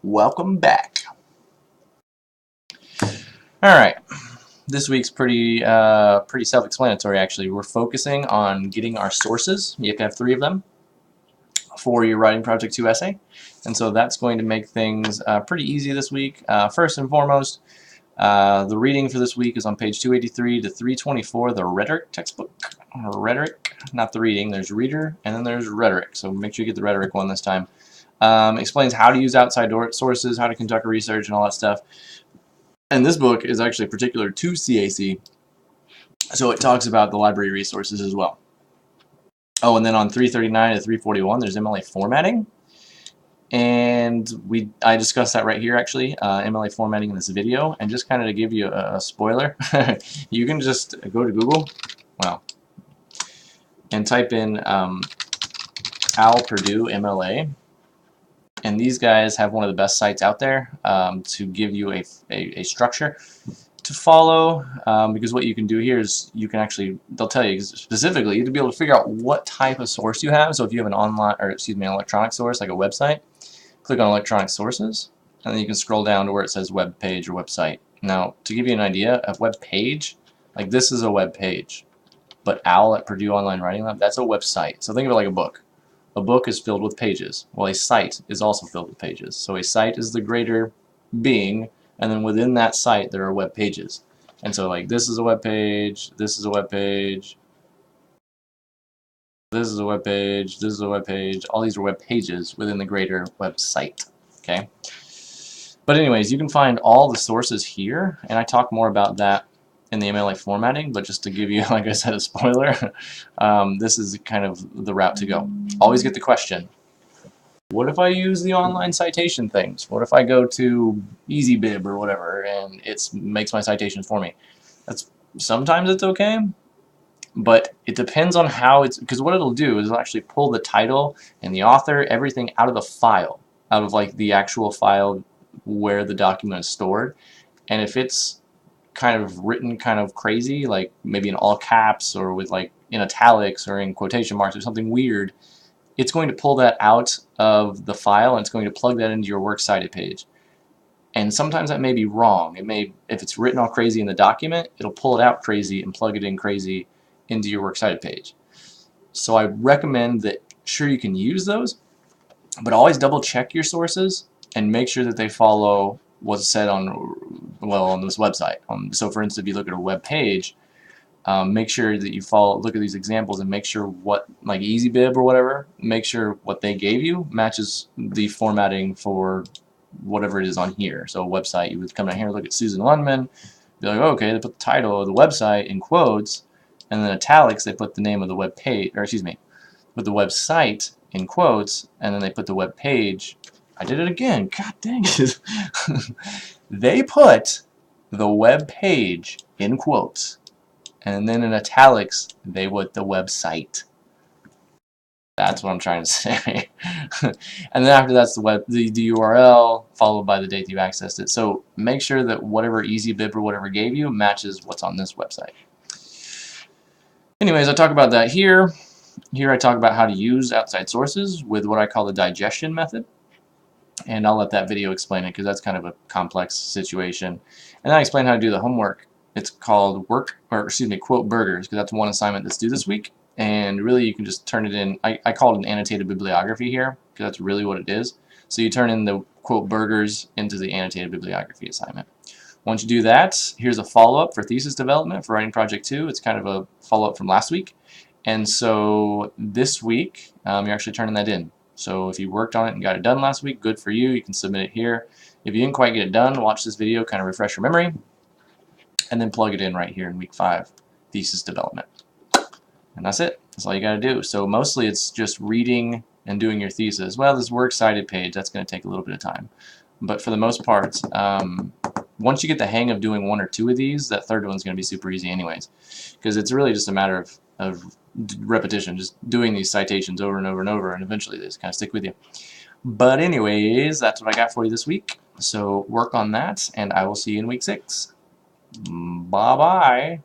Welcome back. Alright, this week's pretty self-explanatory actually. We're focusing on getting our sources. You can have 3 of them for your Writing Project 2 essay. And so that's going to make things pretty easy this week. First and foremost, the reading for this week is on page 283 to 324, the rhetoric textbook. Rhetoric, not the reading. There's reader and then there's rhetoric. So make sure you get the rhetoric one this time. Explains how to use outside sources, how to conduct research, and all that stuff. And this book is actually particular to CAC, so it talks about the library resources as well. Oh, and then on 339 to 341, there's MLA formatting. And I discussed that right here, actually, MLA formatting in this video. And just kind of to give you a spoiler, you can just go to Google, well, and type in Al Purdue MLA. And these guys have one of the best sites out there to give you a structure to follow, because what you can do here is you can actually, they'll tell you specifically to be able to figure out what type of source you have. So if you have an online, or excuse me, an electronic source like a website, click on electronic sources, and then you can scroll down to where it says web page or website. Now, to give you an idea, a web page, like this is a web page, but OWL at Purdue Online Writing Lab, that's a website. So think of it like a book. A book is filled with pages. Well, a site is also filled with pages. So a site is the greater being, and then within that site there are web pages. And so like this is a web page, this is a web page, this is a web page, this is a web page. All these are web pages within the greater website. Okay? But anyways, you can find all the sources here, and I talk more about that in the MLA formatting, but just to give you, like I said, a spoiler, this is kind of the route to go. Always get the question, what if I use the online citation things? What if I go to EasyBib or whatever and it makes my citations for me? Sometimes it's okay, but it depends on how it's, because what it'll do is it'll actually pull the title and the author, everything out of the file, out of like the actual file where the document is stored. And if it's kind of written kind of crazy, like maybe in all caps or with like in italics or in quotation marks or something weird, it's going to pull that out of the file and it's going to plug that into your works cited page. And sometimes that may be wrong. It may, if it's written all crazy in the document, it'll pull it out crazy and plug it in crazy into your works cited page. So I recommend that, sure, you can use those, but always double check your sources and make sure that they follow what's said on, well, on this website. So for instance, if you look at a web page, make sure that you look at these examples and make sure what, like EasyBib or whatever, make sure what they gave you matches the formatting for whatever it is on here. So a website, you would come down here, look at Susan Lundman, be like, oh, okay, they put the title of the website in quotes, and then italics, they put the name of the web page, or excuse me, put the website in quotes, and then they put the web page. I did it again. God dang it. They put the web page in quotes, and then in italics, they put the website. That's what I'm trying to say. And then after that's the URL, followed by the date that you accessed it. So make sure that whatever EasyBib or whatever gave you matches what's on this website. Anyways, I talk about that here. Here I talk about how to use outside sources with what I call the digestion method. And I'll let that video explain it because that's kind of a complex situation. And then I explain how to do the homework. It's called quote burgers, because that's one assignment that's due this week. And really you can just turn it in, I call it an annotated bibliography here, because that's really what it is. So you turn in the quote burgers into the annotated bibliography assignment. Once you do that, here's a follow-up for thesis development for Writing Project 2. It's kind of a follow-up from last week. And so this week, you're actually turning that in. So if you worked on it and got it done last week, good for you. You can submit it here. If you didn't quite get it done, watch this video, kind of refresh your memory, and then plug it in right here in week 5, thesis development. And that's it. That's all you got to do. So mostly it's just reading and doing your thesis. Well, this works cited page, that's going to take a little bit of time. But for the most part, once you get the hang of doing 1 or 2 of these, that third one's going to be super easy anyways. Because it's really just a matter of repetition, just doing these citations over and over and over, and eventually they just kind of stick with you. But anyways, that's what I got for you this week. So work on that, and I will see you in week 6. Bye-bye.